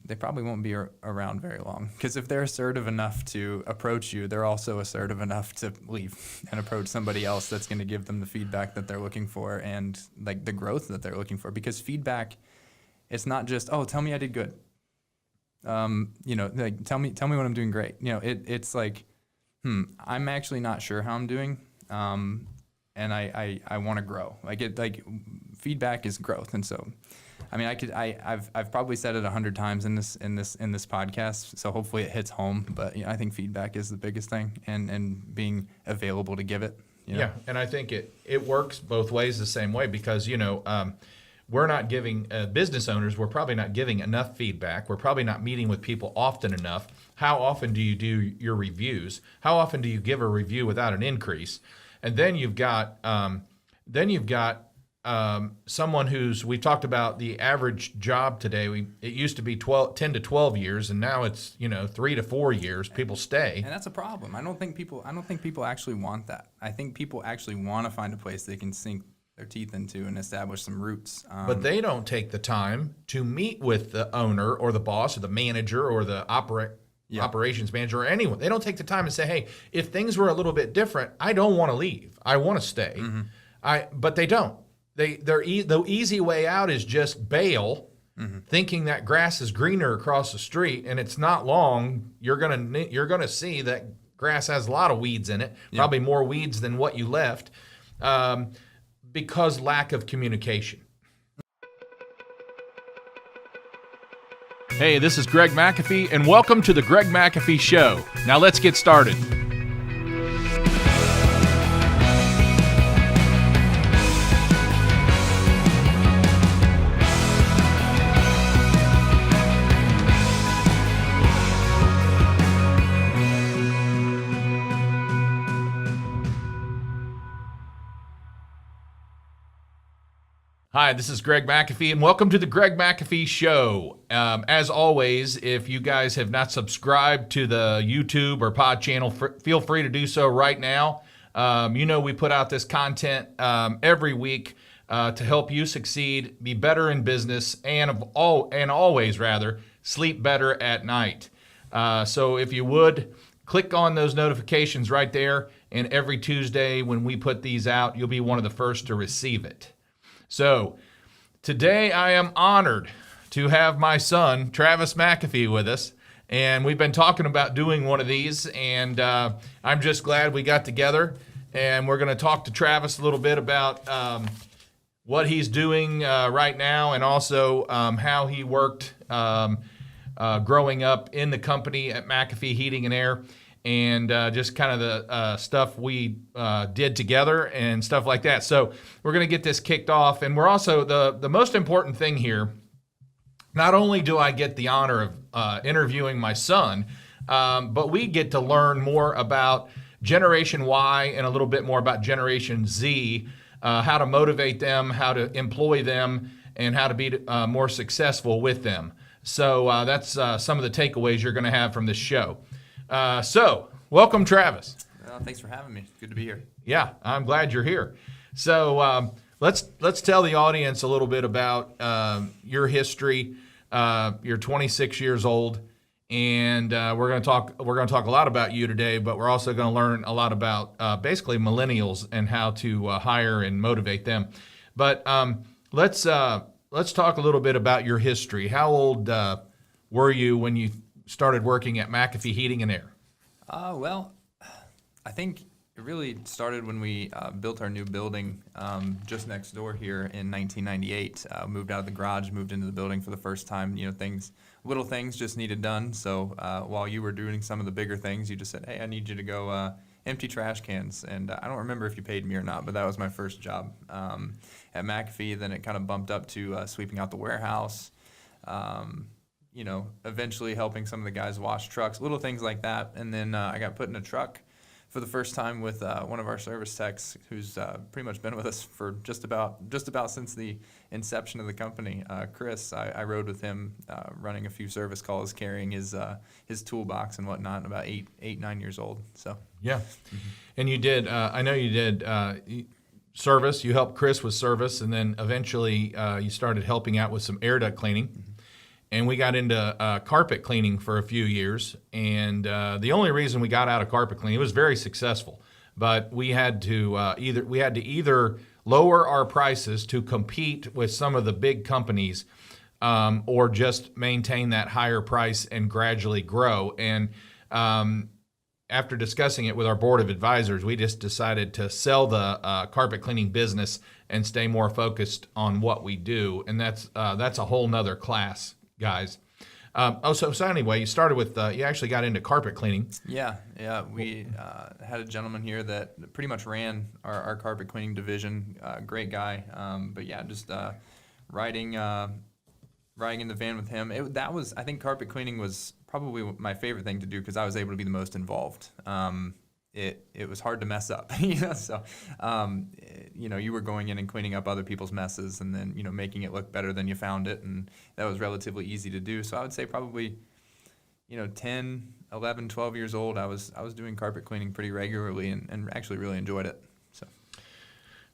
they probably won't be around very long. Because if they're assertive enough to approach you, they're also assertive enough to leave and approach somebody else that's going to give them the feedback that they're looking for and like the growth that they're looking for. Because feedback, it's not just, oh, tell me I did good. Like tell me when I'm doing great. It's like, I'm actually not sure how I'm doing, and I want to grow. Like feedback is growth, and so, I mean, I've probably said it 100 times in this podcast, so hopefully it hits home. But I think feedback is the biggest thing, and being available to give it. Yeah, and I think it works both ways the same way because we're not giving business owners. We're probably not giving enough feedback. We're probably not meeting with people often enough. How often do you do your reviews? How often do you give a review without an increase? And then you've got someone who's, we talked about the average job today. It used to be 10 to 12 years, and now it's 3 to 4 years. People stay, and that's a problem. I don't think people actually want that. I think people actually want to find a place they can sink their teeth into and establish some roots. But they don't take the time to meet with the owner or the boss or the manager or the operations manager or anyone. They don't take the time and say, hey, if things were a little bit different, I don't want to leave. I want to stay. Mm-hmm. But they don't. The easy way out is just bail, thinking that grass is greener across the street, and it's not long. You're gonna see that grass has a lot of weeds in it, probably more weeds than what you left. Because lack of communication. Hey, this is Greg McAfee, and welcome to the Greg McAfee Show. Now let's get started. Hi, this is Greg McAfee, and welcome to the Greg McAfee Show. As always, if you guys have not subscribed to the YouTube or pod channel, feel free to do so right now. We put out this content every week to help you succeed, be better in business, and always sleep better at night. So if you would, click on those notifications right there, and every Tuesday when we put these out, you'll be one of the first to receive it. So today I am honored to have my son, Travis McAfee, with us. And we've been talking about doing one of these, and I'm just glad we got together. And we're going to talk to Travis a little bit about what he's doing right now, and also how he worked growing up in the company at McAfee Heating and Air. And just kind of the stuff we did together and stuff like that. So we're going to get this kicked off. And we're also, the most important thing here, not only do I get the honor of interviewing my son, but we get to learn more about Generation Y and a little bit more about Generation Z, how to motivate them, how to employ them, and how to be more successful with them. So that's some of the takeaways you're going to have from this show. So, welcome, Travis. Thanks for having me. Good to be here. Yeah, I'm glad you're here. So, let's tell the audience a little bit about your history. You're 26 years old, and we're going to talk a lot about you today. But we're also going to learn a lot about basically millennials and how to hire and motivate them. But let's talk a little bit about your history. How old were you when you started working at McAfee Heating and Air? Well, I think it really started when we built our new building just next door here in 1998. Moved out of the garage, moved into the building for the first time. Little things just needed done. So while you were doing some of the bigger things, you just said, hey, I need you to go empty trash cans. And I don't remember if you paid me or not, but that was my first job at McAfee. Then it kind of bumped up to sweeping out the warehouse. Eventually helping some of the guys wash trucks, little things like that. And then I got put in a truck for the first time with one of our service techs who's pretty much been with us for just about since the inception of the company. Chris, I rode with him running a few service calls, carrying his toolbox and whatnot, about 9 years old. So yeah. Mm-hmm. And you did, I know you did service, you helped Chris with service, and then eventually you started helping out with some air duct cleaning. Mm-hmm. and we got into carpet cleaning for a few years. And the only reason we got out of carpet cleaning, it was very successful, but we had to either lower our prices to compete with some of the big companies, or just maintain that higher price and gradually grow. And after discussing it with our board of advisors, we just decided to sell the carpet cleaning business and stay more focused on what we do. And that's a whole nother class, guys. So anyway, you started with, you actually got into carpet cleaning. Yeah. We had a gentleman here that pretty much ran our carpet cleaning division. Great guy. But yeah, just riding in the van with him. I think carpet cleaning was probably my favorite thing to do because I was able to be the most involved. It was hard to mess up, so you were going in and cleaning up other people's messes and then making it look better than you found it, and that was relatively easy to do. So I would say probably 10, 11, 12 years old, I was doing carpet cleaning pretty regularly and actually really enjoyed it. So,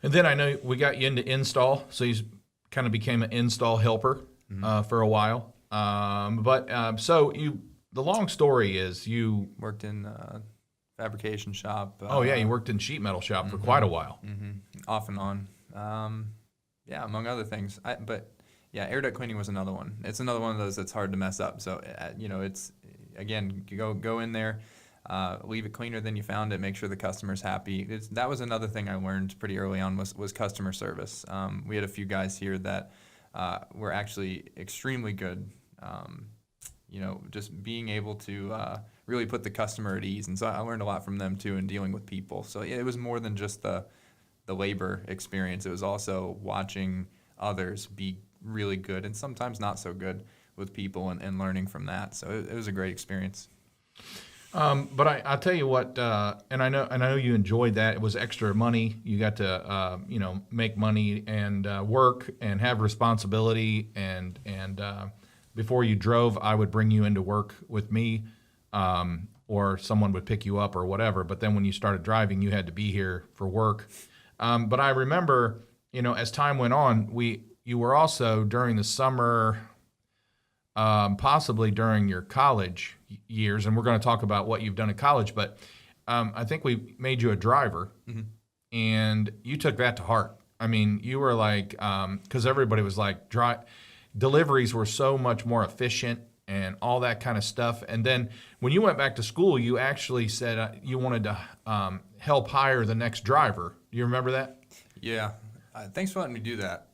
and then I know we got you into install, so you kind of became an install helper for a while. So the long story is you worked in fabrication shop. You worked in sheet metal shop for quite a while. Off and on. Among other things. Air duct cleaning was another one. It's another one of those that's hard to mess up. So, it's, again, go in there, leave it cleaner than you found it, make sure the customer's happy. That was another thing I learned pretty early on was customer service. We had a few guys here that were actually extremely good, just being able to really put the customer at ease. And so I learned a lot from them too in dealing with people. So it was more than just the labor experience. It was also watching others be really good and sometimes not so good with people and learning from that. So it was a great experience. But I'll tell you what, and I know you enjoyed that. It was extra money. You got to, make money and work and have responsibility. And before you drove, I would bring you into work with me, or someone would pick you up or whatever. But then when you started driving, you had to be here for work. But I remember, as time went on, you were also during the summer, possibly during your college years, and we're going to talk about what you've done in college, but I think we made you a driver, and you took that to heart. I mean, you were like, because everybody was like, deliveries were so much more efficient and all that kind of stuff. And then when you went back to school, you actually said you wanted to help hire the next driver. Do you remember that? Yeah. Thanks for letting me do that.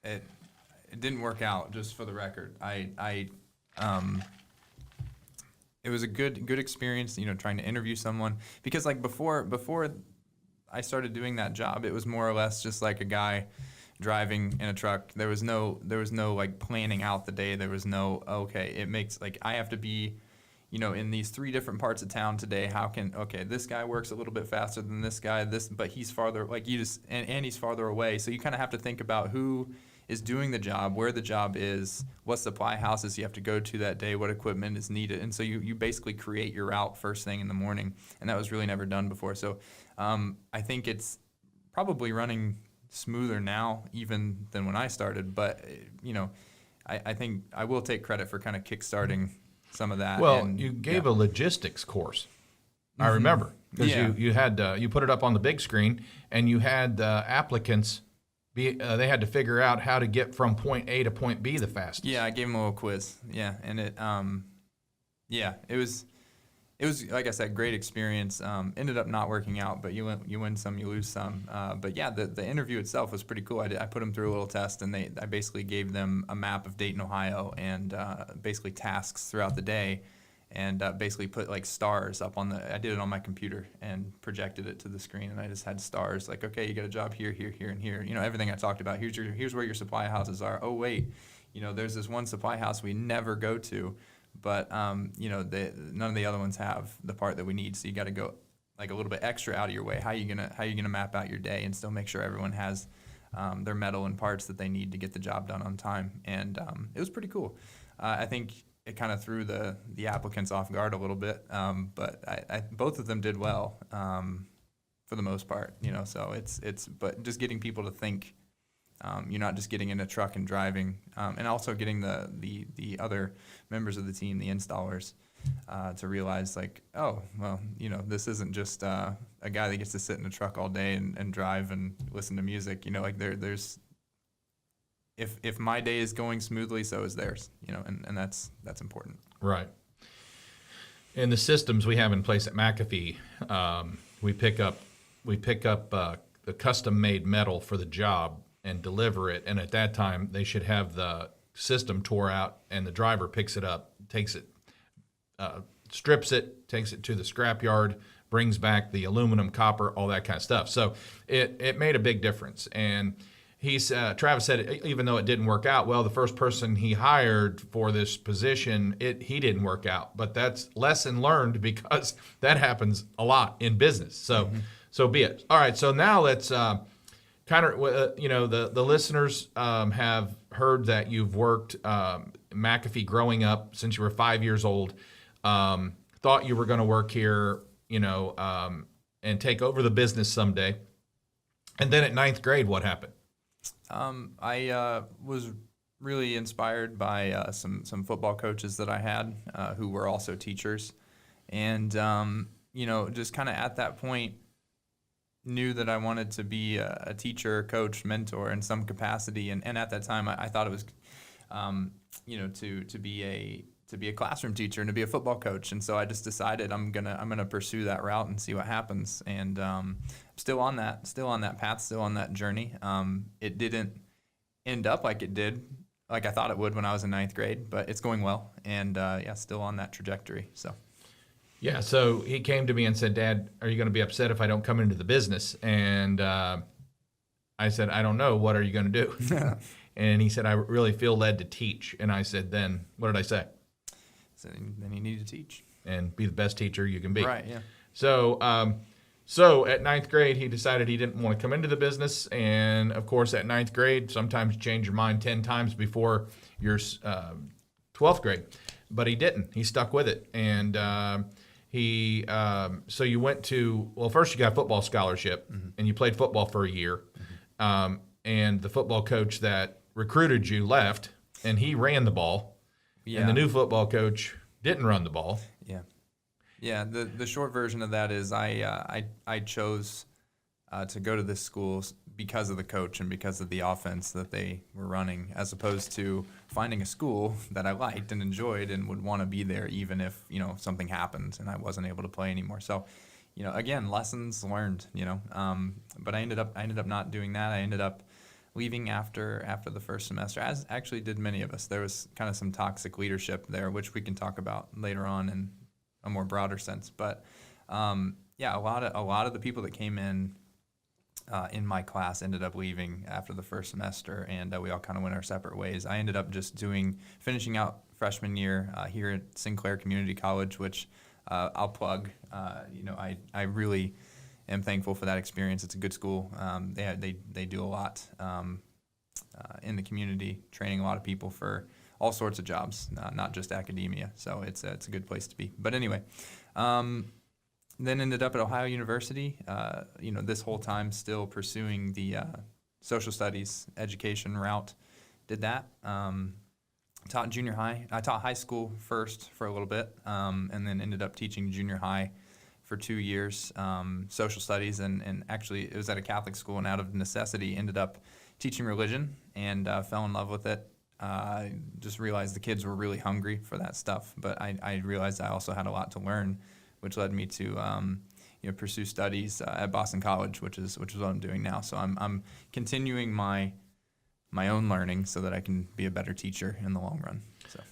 It didn't work out, just for the record. It was a good experience, trying to interview someone, because like before I started doing that job, it was more or less just like a guy driving in a truck. There was no like planning out the day. There was no, it makes like I have to be, in these 3 different parts of town today. This guy works a little bit faster than this guy, but he's farther, like and he's farther away. So you kind of have to think about who is doing the job, where the job is, what supply houses you have to go to that day, what equipment is needed. And so you basically create your route first thing in the morning, and that was really never done before. So I think it's probably running smoother now even than when I started, but I think I will take credit for kind of kickstarting some of that. Well, you gave a logistics course. I remember, because you had you put it up on the big screen, and you had the applicants they had to figure out how to get from point A to point B the fastest. Yeah, I gave them a little quiz. Yeah, and it was like I said, great experience. Ended up not working out, but you win some, you lose some. But yeah, the interview itself was pretty cool. I put them through a little test, and I basically gave them a map of Dayton, Ohio, and basically tasks throughout the day, and basically put like stars up on I did it on my computer and projected it to the screen, and I just had stars like, okay, you got a job here, here, here, and here. Everything I talked about. Here's where your supply houses are. Oh wait, there's this one supply house we never go to, but none of the other ones have the part that we need. So you got to go like a little bit extra out of your way. How you gonna map out your day and still make sure everyone has their metal and parts that they need to get the job done on time? And it was pretty cool. I think it kind of threw the applicants off guard a little bit, but I both of them did well for the most part. So it's but just getting people to think You're not just getting in a truck and driving, and also getting the other members of the team, the installers, to realize like, oh, well, this isn't just a guy that gets to sit in a truck all day and drive and listen to music. Like there's if my day is going smoothly, so is theirs. And that's important. Right. In the systems we have in place at McAfee, we pick up the custom-made metal for the job and deliver it. And at that time, they should have the system tore out, and the driver picks it up, takes it, strips it, takes it to the scrapyard, brings back the aluminum, copper, all that kind of stuff. So it made a big difference. And Travis said, even though it didn't work out, well, the first person he hired for this position, he didn't work out. But that's lesson learned, because that happens a lot in business. So so be it. All right, so now let's kind of, the listeners have heard that you've worked McAfee growing up since you were 5 years old. Thought you were going to work here, and take over the business someday. And then at ninth grade, what happened? I was really inspired by some football coaches that I had who were also teachers, and just kind of at that point knew that I wanted to be a teacher, coach, mentor in some capacity, and at that time I thought it was to be a classroom teacher and to be a football coach, and so I just decided I'm gonna pursue that route and see what happens, and still on that path, still on that journey. It didn't end up like I thought it would when I was in ninth grade, but it's going well, and still on that trajectory. So. Yeah, so he came to me and said, "Dad, are you going to be upset if I don't come into the business?" And I said, "I don't know. What are you going to do?" And he said, "I really feel led to teach." And I said, "Then what did I say?" Then you need to teach and be the best teacher you can be. Right. Yeah. So at ninth grade, he decided he didn't want to come into the business. And of course, at ninth grade, sometimes you change your mind 10 times before your 12th grade. But he didn't. He stuck with it. And so you went to, well, first you got a football scholarship, and you played football for a year. And the football coach that recruited you left, and he ran the ball. Yeah. And the new football coach didn't run the ball. Yeah. Yeah, the short version of that is I chose to go to this school because of the coach and because of the offense that they were running, as opposed to finding a school that I liked and enjoyed and would want to be there even if something happened and I wasn't able to play anymore. So, again, lessons learned. But I ended up not doing that. I ended up leaving after the first semester, as actually did many of us. There was kind of some toxic leadership there, which we can talk about later on in a more broader sense. But a lot of the people that came in my class ended up leaving after the first semester, and we all kind of went our separate ways. I ended up just finishing out freshman year here at Sinclair Community College, which I'll plug. I really am thankful for that experience. It's a good school. They do a lot in the community, training a lot of people for all sorts of jobs, not just academia. So it's a good place to be. But anyway, then ended up at Ohio University. This whole time still pursuing the social studies education route. Did that. Taught junior high. I taught high school first for a little bit, and then ended up teaching junior high for 2 years, social studies, and actually it was at a Catholic school, and out of necessity ended up teaching religion and fell in love with it. Just realized the kids were really hungry for that stuff, but I realized I also had a lot to learn, which led me to pursue studies at Boston College, which is what I'm doing now. So I'm continuing my own learning so that I can be a better teacher in the long run.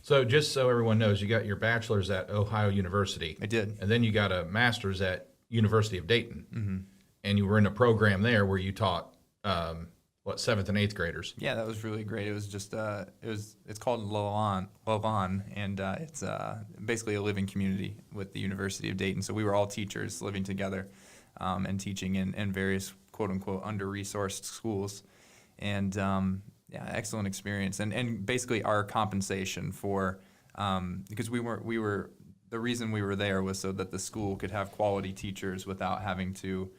So just so everyone knows, you got your bachelor's at Ohio University. I did. And then you got a master's at University of Dayton. And you were in a program there where you taught, 7th and 8th graders. Yeah, that was really great. It was just, it's called Lavon, and it's basically a living community with the University of Dayton. So we were all teachers living together and teaching in various quote-unquote under-resourced schools. And excellent experience, and basically our compensation for because the reason we were there was so that the school could have quality teachers without having to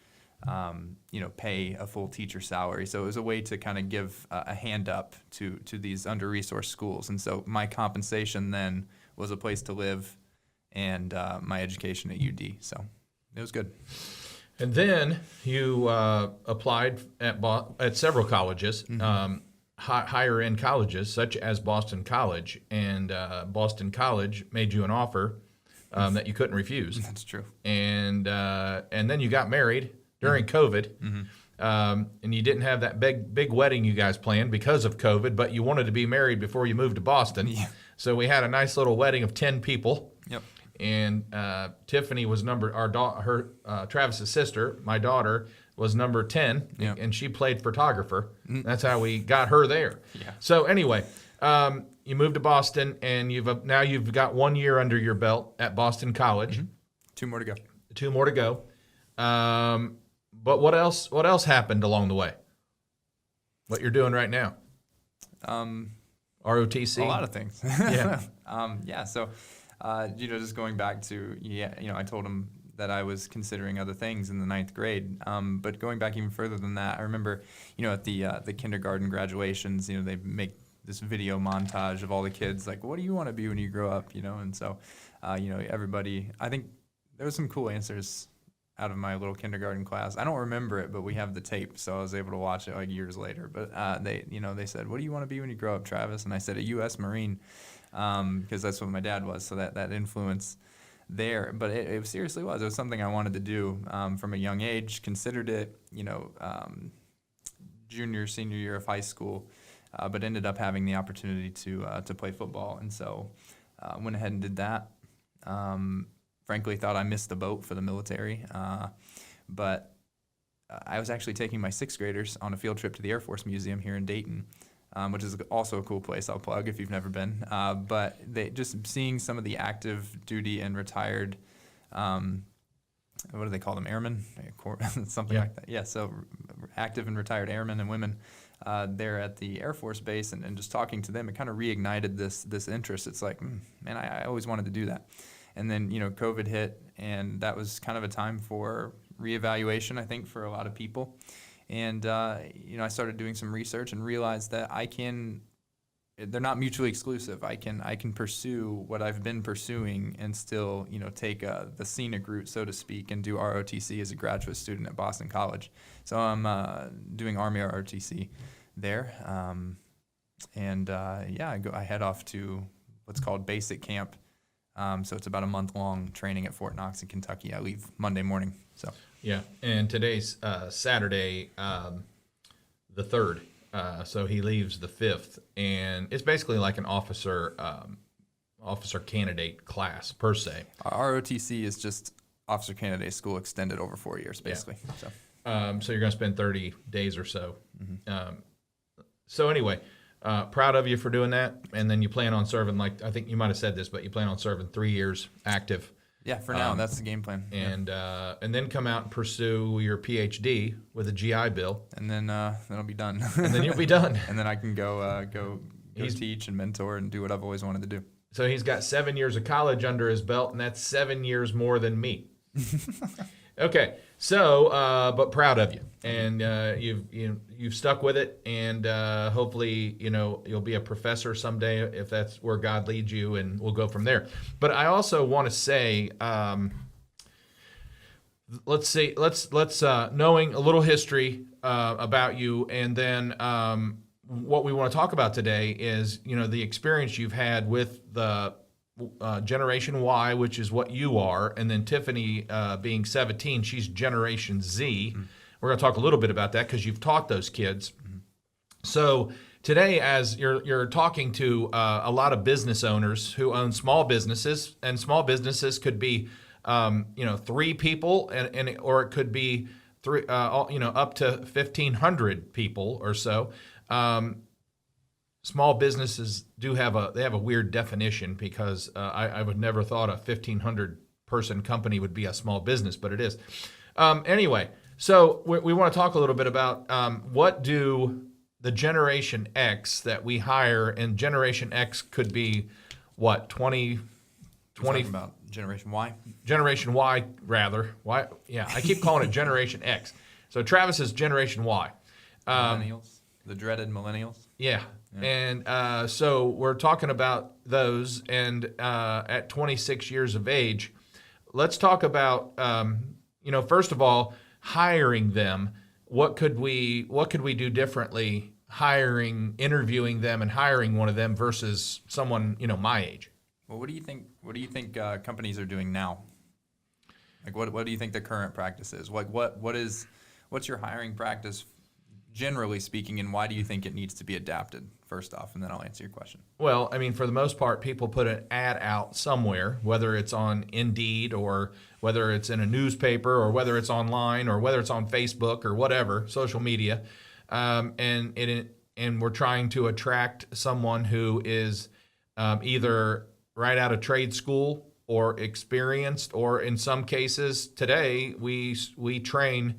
pay a full teacher salary. So it was a way to kind of give a hand up to these under-resourced schools. And so my compensation then was a place to live and my education at UD. So it was good. And then you applied at several colleges, higher end colleges, such as Boston College. And Boston College made you an offer that you couldn't refuse. That's true. And then you got married during COVID, and you didn't have that big wedding you guys planned because of COVID, but you wanted to be married before you moved to Boston. Yeah. So we had a nice little wedding of 10 people. Yep. And Tiffany was Travis's sister, my daughter, was number 10, Yep. and she played photographer. That's how we got her there. Yeah. So anyway, you moved to Boston, and you've got 1 year under your belt at Boston College. 2 more to go. 2 more to go. But what else happened along the way? What you're doing right now? ROTC? A lot of things. Yeah. So, just going back to, I told him that I was considering other things in the 9th grade. But going back even further than that, I remember, at the kindergarten graduations, they make this video montage of all the kids, like, what do you want to be when you grow up? And so, everybody, I think there was some cool answers out of my little kindergarten class. I don't remember it, but we have the tape, so I was able to watch it like years later. But they said, "What do you want to be when you grow up, Travis?" And I said, "A U.S. Marine," because that's what my dad was. So that influence there. But it seriously was. It was something I wanted to do from a young age. Considered it, junior, senior year of high school, but ended up having the opportunity to play football, and so went ahead and did that. Frankly, thought I missed the boat for the military, but I was actually taking my 6th graders on a field trip to the Air Force Museum here in Dayton, which is also a cool place I'll plug if you've never been. But just seeing some of the active duty and retired, what do they call them, airmen? Something like that. Yeah, so active and retired airmen and women there at the Air Force Base, and just talking to them, it kind of reignited this interest. It's like, man, I always wanted to do that. And then, COVID hit, and that was kind of a time for reevaluation, I think, for a lot of people. And, I started doing some research and realized that they're not mutually exclusive. I can pursue what I've been pursuing and still, take the scenic route, so to speak, and do ROTC as a graduate student at Boston College. So I'm doing Army ROTC there. I head off to what's called basic camp. So it's about a month-long training at Fort Knox in Kentucky. I leave Monday morning. So yeah, and today's Saturday, the 3rd. So he leaves the 5th, and it's basically like an officer candidate class per se. ROTC is just officer candidate school extended over 4 years, basically. Yeah. So you're going to spend 30 days or so. So anyway. Proud of you for doing that, and then you plan on serving, like I think you might have said this, but you plan on serving 3 years active. Yeah, for now, that's the game plan. And then come out and pursue your PhD with a GI Bill. And then that'll be done. And then you'll be done. And then I can go teach and mentor and do what I've always wanted to do. So he's got 7 years of college under his belt, and that's 7 years more than me. Okay, so but proud of you, and you've stuck with it, and hopefully you'll be a professor someday if that's where God leads you, and we'll go from there. But I also want to say, let's knowing a little history about you, and then what we want to talk about today is the experience you've had with the Generation Y, which is what you are, and then Tiffany being 17, she's Generation Z. We're going to talk a little bit about that because you've taught those kids. So today, as you're talking to a lot of business owners who own small businesses, and small businesses could be 3 people, or it could be up to 1,500 people or so. Small businesses have a weird definition because I would never thought a 1,500 person company would be a small business, but it is. Anyway, so we want to talk a little bit about what do the Generation X that we hire, and Generation X could be what, 20 about Generation Y? Generation Y, rather. Why? Yeah, I keep calling it Generation X. So Travis is Generation Y. Millennials, the dreaded millennials. Yeah. And so we're talking about those, and at 26 years of age, let's talk about, first of all, hiring them. What could we do differently interviewing them and hiring one of them versus someone, my age? Well, what do you think? What do you think companies are doing now? Like, what do you think the current practice is? Like, what's your hiring practice, generally speaking, and why do you think it needs to be adapted? First off, and then I'll answer your question. Well, I mean, for the most part, people put an ad out somewhere, whether it's on Indeed or whether it's in a newspaper or whether it's online or whether it's on Facebook or whatever, social media, and we're trying to attract someone who is either right out of trade school or experienced, or in some cases today we train,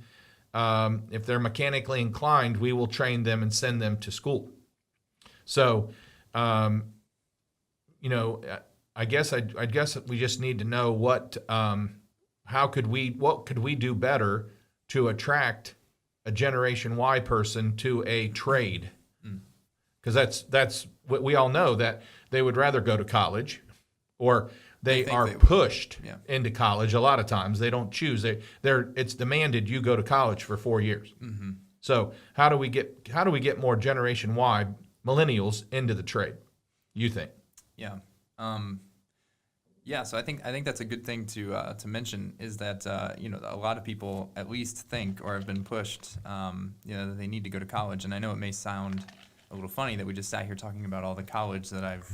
if they're mechanically inclined, we will train them and send them to school. So, I guess we just need to know what could we do better to attract a Generation Y person to a trade? Because that's what we all know, that they would rather go to college, or they are pushed into college. A lot of times they don't choose. It's demanded you go to college for 4 years. Mm-hmm. So how do we get more Generation Y millennials into the trade, you think? Yeah. So I think that's a good thing to mention, is that a lot of people at least think or have been pushed that they need to go to college. And I know it may sound a little funny that we just sat here talking about all the college that I've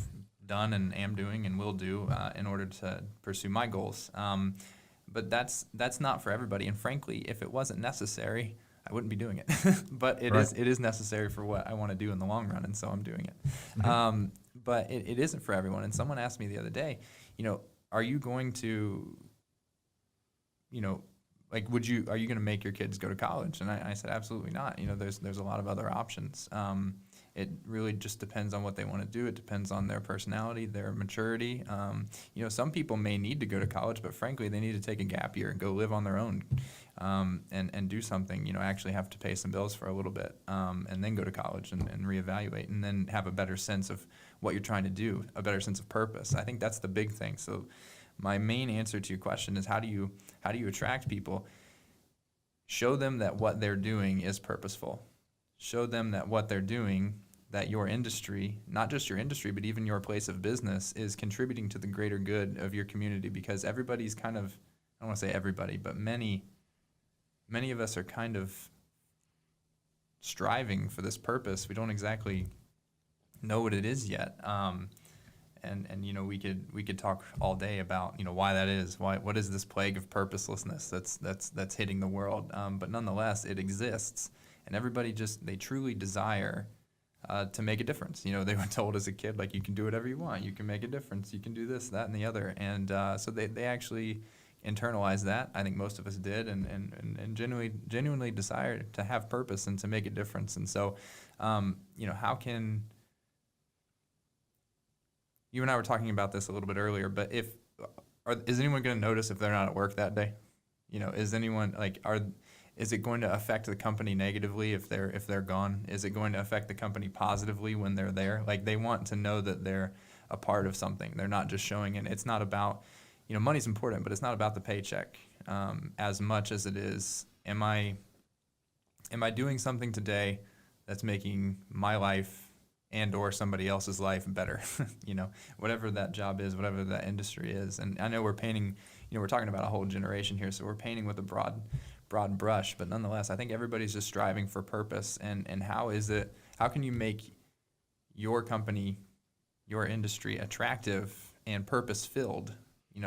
done and am doing and will do in order to pursue my goals. But that's not for everybody. And frankly, if it wasn't necessary, I wouldn't be doing it. But it is necessary for what I want to do in the long run, and so I'm doing it. Mm-hmm. But it isn't for everyone. And someone asked me the other day, are you going to, are you going to make your kids go to college? And I said, absolutely not. There's a lot of other options. It really just depends on what they want to do. It depends on their personality, their maturity. Some people may need to go to college, but frankly, they need to take a gap year and go live on their own, and do something. Actually have to pay some bills for a little bit, and then go to college and reevaluate, and then have a better sense of what you're trying to do, a better sense of purpose. I think that's the big thing. So, my main answer to your question is, how do you attract people? Show them that what they're doing is purposeful. Show them that what they're doing, that your industry, not just your industry, but even your place of business, is contributing to the greater good of your community. Because everybody's kind of, I don't want to say everybody, but many of us are kind of striving for this purpose. We don't exactly know what it is yet. And we could talk all day about why that is. What is this plague of purposelessness that's hitting the world? But nonetheless, it exists, and everybody they truly desire to make a difference. They were told as a kid, like, you can do whatever you want, you can make a difference, you can do this, that, and the other, and so they actually internalize that. I think most of us did, and genuinely desire to have purpose and to make a difference. And so, how can you and I were talking about this a little bit earlier, but is anyone going to notice if they're not at work that day? Is anyone is it going to affect the company negatively if they're gone? Is it going to affect the company positively when they're there? Like, they want to know that they're a part of something. They're not just showing it. It's not about, money's important, but it's not about the paycheck as much as it is, am I doing something today that's making my life and or somebody else's life better? Whatever that job is, whatever that industry is. And I know we're painting, we're talking about a whole generation here, so we're painting with a broad brush, but nonetheless, I think everybody's just striving for purpose. And how can you make your company, your industry attractive and purpose filled,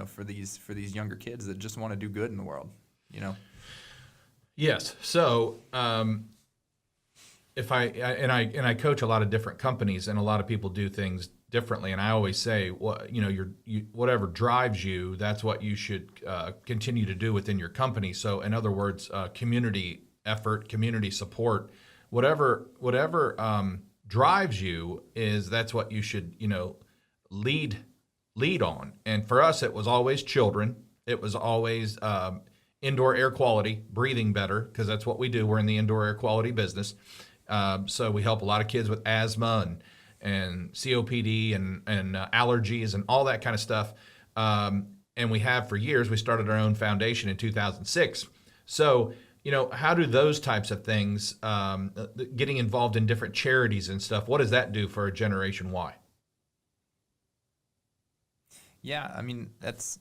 for these younger kids that just want to do good in the world, Yes. So, if I coach a lot of different companies, and a lot of people do things differently, and I always say, whatever drives you, that's what you should continue to do within your company. So, in other words, community effort, community support, whatever drives you, that's what you should lead on. And for us, it was always children. It was always indoor air quality, breathing better, because that's what we do. We're in the indoor air quality business. So we help a lot of kids with asthma and COPD and allergies and all that kind of stuff. And we have for years. We started our own foundation in 2006. So, how do those types of things, getting involved in different charities and stuff, what does that do for Generation Y? Yeah, I mean, that's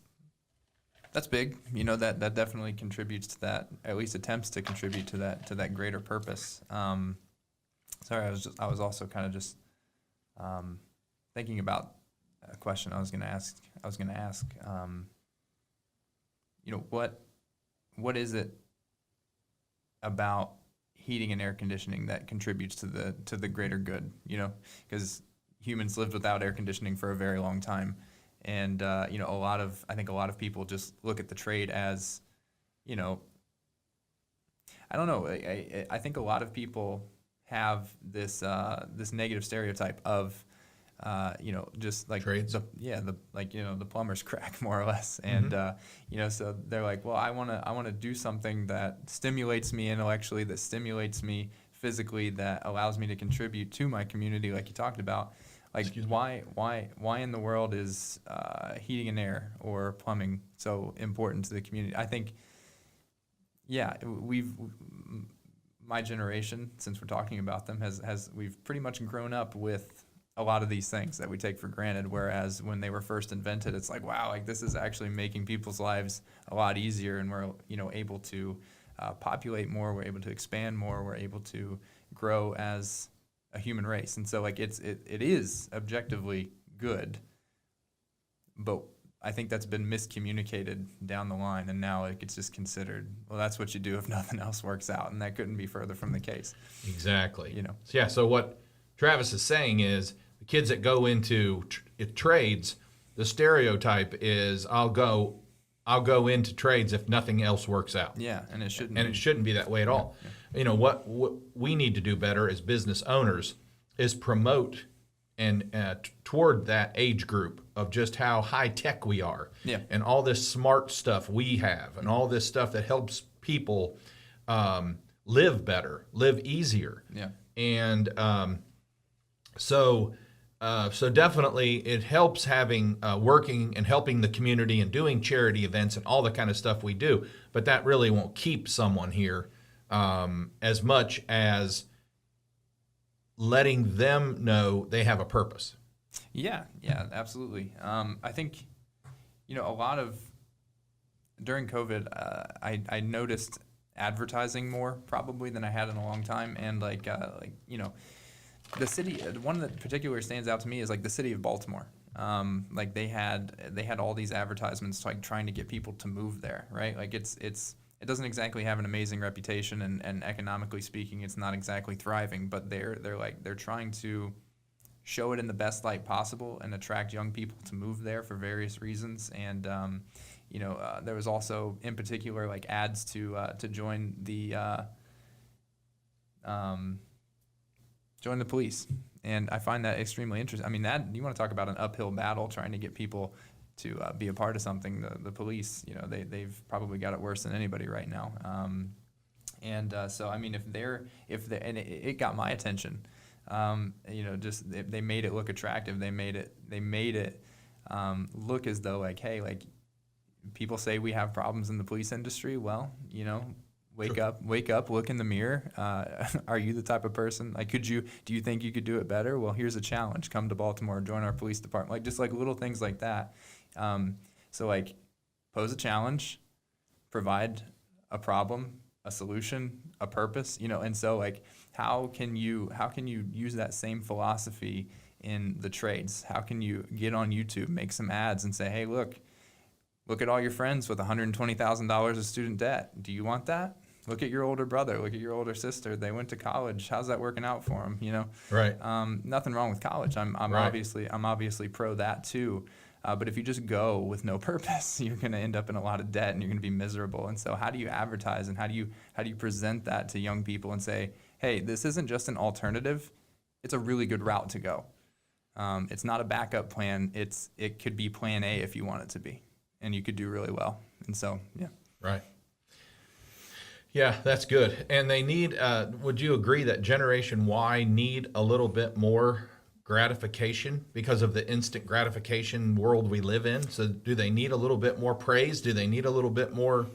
big. That definitely contributes to that, at least attempts to contribute to that greater purpose. Sorry, I was also kind of just thinking about a question I was going to ask. What is it about heating and air conditioning that contributes to the greater good? Because humans lived without air conditioning for a very long time, and I think a lot of people just look at the trade as, I don't know. I think a lot of people have this negative stereotype of just like trades. The plumber's crack, more or less. And so they're like, well, I want to do something that stimulates me intellectually, that stimulates me physically, that allows me to contribute to my community, like you talked about. Like, why in the world is heating and air or plumbing so important to the community? I think, my generation, since we're talking about them, we've pretty much grown up with a lot of these things that we take for granted, whereas when they were first invented, it's like, wow, like this is actually making people's lives a lot easier, and we're able to populate more, we're able to expand more, we're able to grow as a human race. And so like it is objectively good, but I think that's been miscommunicated down the line, and now it's just considered, well, that's what you do if nothing else works out, and that couldn't be further from the case. Exactly. So what Travis is saying is the kids that go into trades, the stereotype is I'll go into trades if nothing else works out. Yeah, and it shouldn't. And it shouldn't be that way at all. Yeah. What we need to do better as business owners is promote and toward that age group of just how high tech we are, and all this smart stuff we have, and all this stuff that helps people live better, live easier. Yeah. And so definitely it helps having working and helping the community and doing charity events and all the kind of stuff we do. But that really won't keep someone here as much as letting them know they have a purpose. Yeah, absolutely. I think, a lot of, during COVID, I noticed advertising more probably than I had in a long time. And the city, one that particularly stands out to me is like the city of Baltimore. Like they had all these advertisements like trying to get people to move there, right? Like it doesn't exactly have an amazing reputation, and economically speaking, it's not exactly thriving. But they're trying to show it in the best light possible and attract young people to move there for various reasons. And there was also in particular like ads to join the police, and I find that extremely interesting. I mean, that you want to talk about an uphill battle trying to get people to be a part of something. The police, they've probably got it worse than anybody right now. So I mean, and it got my attention. Just they made it look attractive. They made it look as though like, hey, like people say we have problems in the police industry. Well, wake up, look in the mirror. Are you the type of person, like, do you think you could do it better? Well, here's a challenge. Come to Baltimore, join our police department. Like, just like little things like that. So like pose a challenge, provide a problem, a solution, a purpose, and so like, how can you use that same philosophy in the trades? How can you get on YouTube, make some ads and say, hey, look at all your friends with $120,000 of student debt. Do you want that? Look at your older brother. Look at your older sister. They went to college. How's that working out for them? Right. Nothing wrong with college. I'm obviously pro that too. But if you just go with no purpose, you're going to end up in a lot of debt and you're going to be miserable. And so, how do you advertise and how do you present that to young people and say, hey, this isn't just an alternative. It's a really good route to go. It's not a backup plan. It could be plan A if you want it to be, and you could do really well. And so, yeah. Right. Yeah, that's good. And they need, would you agree that Generation Y need a little bit more gratification because of the instant gratification world we live in? So do they need a little bit more praise? Do they need a little bit more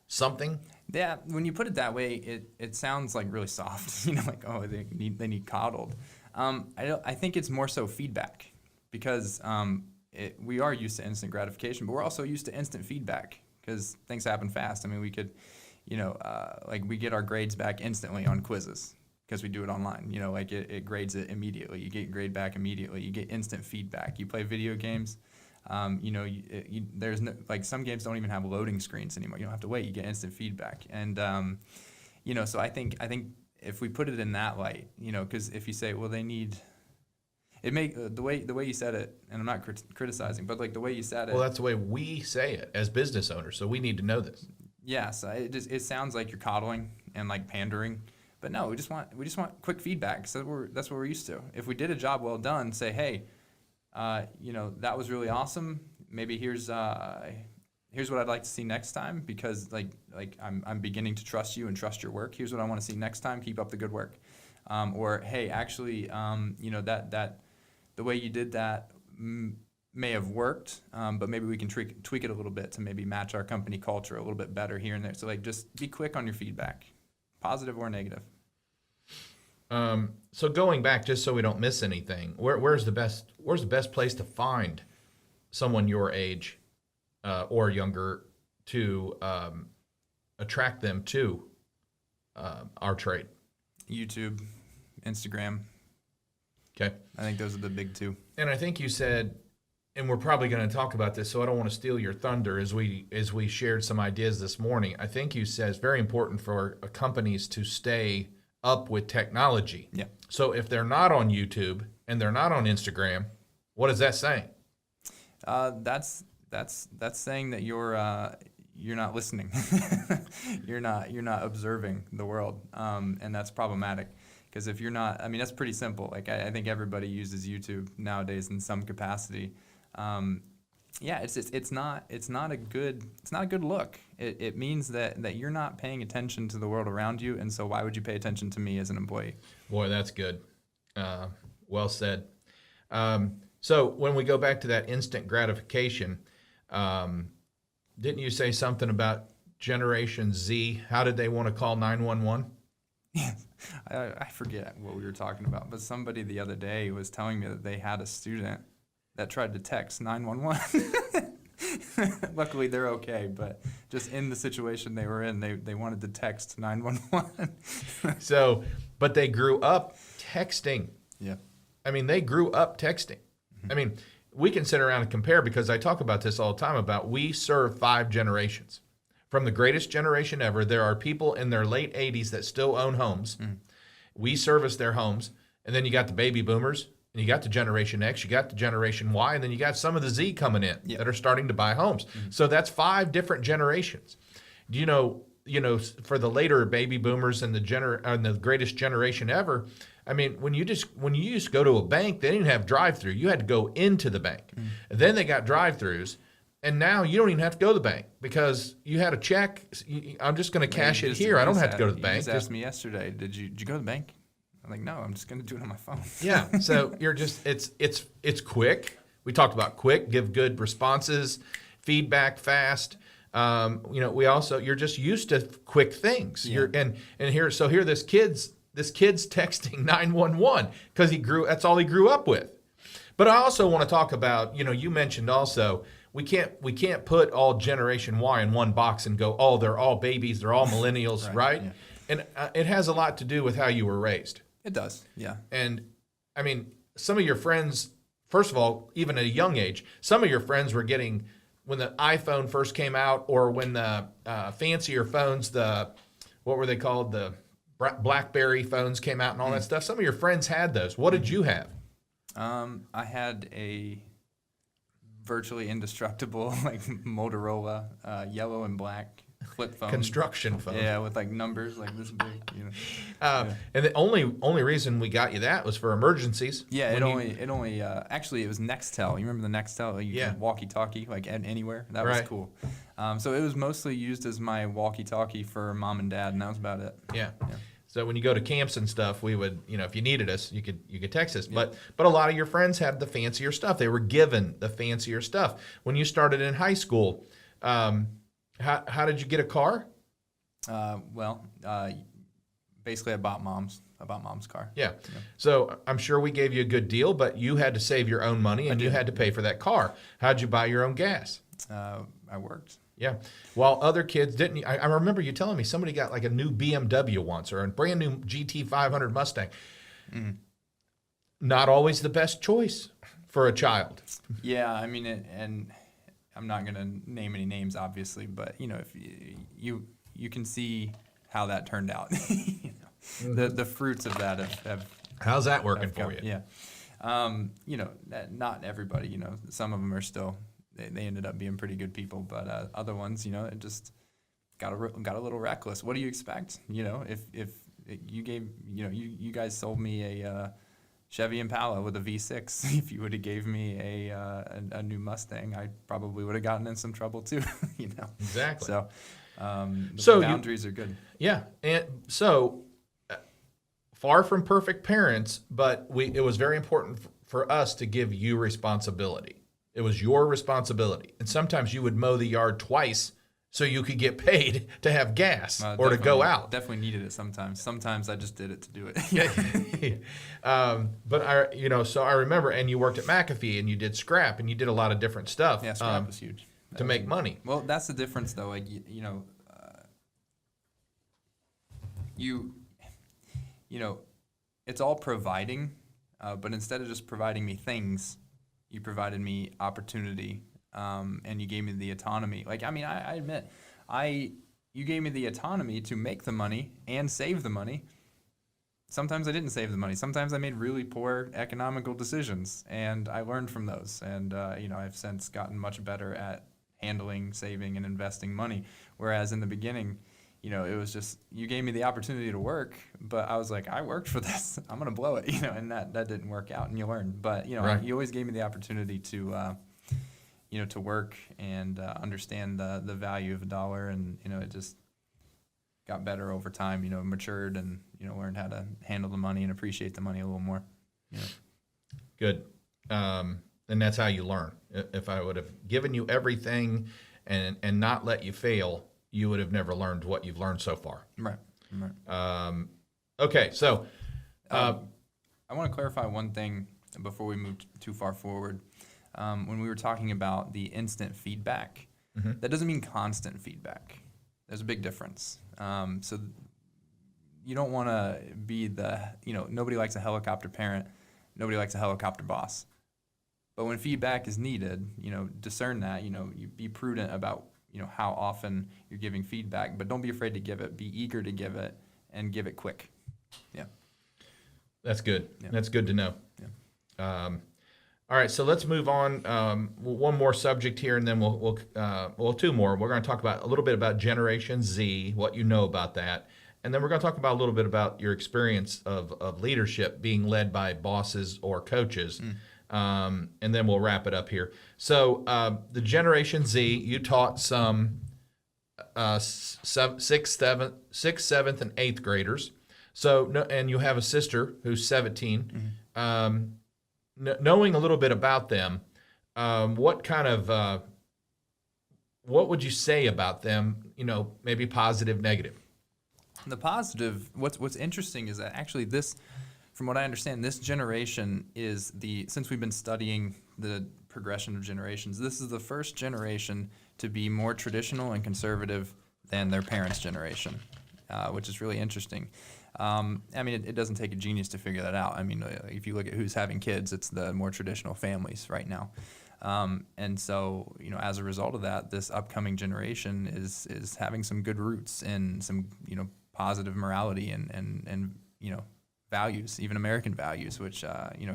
something? Yeah, when you put it that way, it sounds like really soft. Like, oh, they need coddled. I think it's more so feedback, because we are used to instant gratification, but we're also used to instant feedback because things happen fast. I mean, we could, like we get our grades back instantly on quizzes because we do it online. Like it grades it immediately. You get your grade back immediately. You get instant feedback. You play video games. There's no, like, some games don't even have loading screens anymore. You don't have to wait. You get instant feedback. And, so I think if we put it in that light, because if you say, well, they need, the way you said it, and I'm not criticizing, but like the way you said it. Well, that's the way we say it as business owners. So we need to know this. Yes, it sounds like you're coddling and like pandering, but no, we just want quick feedback. So that's what we're used to. If we did a job well done, say, hey, that was really awesome. Maybe here's what I'd like to see next time, because like I'm beginning to trust you and trust your work. Here's what I want to see next time. Keep up the good work. Or hey, actually, that the way you did that may have worked, but maybe we can tweak it a little bit to maybe match our company culture a little bit better here and there. So like, just be quick on your feedback, positive or negative. So going back, just so we don't miss anything, where's the best place to find someone your age or younger to attract them to our trade? YouTube, Instagram. Okay. I think those are the big two. And I think you said, and we're probably going to talk about this, so I don't want to steal your thunder as we shared some ideas this morning. I think you said it's very important for companies to stay up with technology. Yeah. So if they're not on YouTube and they're not on Instagram, what is that saying? That's saying that you're not listening. you're not observing the world, and that's problematic. Because if you're not, I mean, that's pretty simple. Like I think everybody uses YouTube nowadays in some capacity. It's not a good look. It means that you're not paying attention to the world around you, and so why would you pay attention to me as an employee? Boy, that's good. Well said. So when we go back to that instant gratification, didn't you say something about Generation Z? How did they want to call 911? I forget what we were talking about, but somebody the other day was telling me that they had a student that tried to text 911. Luckily, they're okay, but just in the situation they were in, they wanted to text 911. So, but they grew up texting. Yeah. I mean, they grew up texting. Mm-hmm. I mean, we can sit around and compare, because I talk about this all the time about we serve 5 generations. From the greatest generation ever, there are people in their late 80s that still own homes. Mm. We service their homes. And then you got the baby boomers, and you got the Generation X, you got the Generation Y, and then you got some of the Z coming in that are starting to buy homes. Mm-hmm. So that's 5 different generations. Do you know, for the later baby boomers and the greatest generation ever, I mean, when you used to go to a bank, they didn't have drive-through. You had to go into the bank. Mm. And then they got drive-throughs. And now you don't even have to go to the bank, because you had a check. I'm just going to cash it here. I don't have to go to the bank. You just asked me yesterday, did you go to the bank? I'm like, no, I'm just going to do it on my phone. Yeah. So you're just, it's quick. We talked about quick, give good responses, feedback fast. You're just used to quick things. Yeah. Here this kid's texting 911 because that's all he grew up with. But I also want to talk about, you mentioned also, we can't put all Generation Y in one box and go, oh, they're all babies, they're all millennials, right? Yeah. And it has a lot to do with how you were raised. It does, yeah. And I mean, some of your friends, first of all, even at a young age, some of your friends were getting, when the iPhone first came out, or when the fancier phones, what were they called? The BlackBerry phones came out and all that stuff. Some of your friends had those. What did you have? I had a virtually indestructible like Motorola yellow and black flip phone. Construction phone. Yeah, with like numbers like this big. And the only reason we got you that was for emergencies. Yeah, it only actually it was Nextel. You remember the Nextel? You could walkie-talkie like anywhere. That was cool. So it was mostly used as my walkie-talkie for mom and dad, and that was about it. Yeah. So when you go to camps and stuff, we would, if you needed us, you could text us. But a lot of your friends had the fancier stuff. They were given the fancier stuff. When you started in high school, how did you get a car? Basically I bought mom's car. Yeah. So I'm sure we gave you a good deal, but you had to save your own money and you had to pay for that car. How'd you buy your own gas? I worked. Yeah. While other kids didn't. I remember you telling me somebody got like a new BMW once or a brand new GT 500 Mustang. Not always the best choice for a child. Yeah, I mean, and I'm not going to name any names, obviously, but if you can see how that turned out. The fruits of that have How's that working have come, for you? Yeah. Not everybody. Some of them are still. They ended up being pretty good people, but other ones, it just got a little reckless. What do you expect? If you gave, you guys sold me a Chevy Impala with a V6. If you would have gave me a new Mustang, I probably would have gotten in some trouble too. Exactly. So, So boundaries are good. Yeah, and so far from perfect parents, but it was very important for us to give you responsibility. It was your responsibility. And sometimes you would mow the yard twice so you could get paid to have gas or to go out. Definitely needed it sometimes. Sometimes I just did it to do it. But so I remember, and you worked at McAfee and you did scrap and you did a lot of different stuff. Yeah, scrap was huge. To make money. Well, that's the difference though. Like, it's all providing, but instead of just providing me things, you provided me opportunity, and you gave me the autonomy. Like, I mean, I admit, you gave me the autonomy to make the money and save the money. Sometimes I didn't save the money. Sometimes I made really poor economical decisions, and I learned from those. And I've since gotten much better at handling, saving, and investing money. Whereas in the beginning, it was just, you gave me the opportunity to work, but I was like, I worked for this. I'm going to blow it, and that didn't work out, and you learn. But, Right. You always gave me the opportunity to, to work and understand the value of a dollar, and, it just got better over time, matured and, learned how to handle the money and appreciate the money a little more. Good. And that's how you learn. If I would have given you everything and not let you fail, you would have never learned what you've learned so far. Right. Okay, so I want to clarify one thing before we move too far forward. When we were talking about the instant feedback, that doesn't mean constant feedback. There's a big difference. So you don't want to be nobody likes a helicopter parent, nobody likes a helicopter boss. But when feedback is needed, discern that, you be prudent about, how often you're giving feedback, but don't be afraid to give it. Be eager to give it and give it quick. Yeah. that's good. Yeah. That's good to know. Yeah. All right, so let's move on. One more subject here, and then we'll two more. We're going to talk about a little bit about Generation Z, what you know about that, and then we're going to talk about a little bit about your experience of leadership, being led by bosses or coaches. And then we'll wrap it up here. So the Generation Z, you taught some sixth, seventh, and eighth graders. So, and you have a sister who's 17. Knowing a little bit about them, what would you say about them? Maybe positive, negative. The positive, what's interesting is that actually this, from what I understand, this generation is since we've been studying the progression of generations, this is the first generation to be more traditional and conservative than their parents' generation, which is really interesting. It doesn't take a genius to figure that out. I mean, if you look at who's having kids, it's the more traditional families right now. And so, as a result of that, this upcoming generation is having some good roots and some, positive morality and values, even American values, which,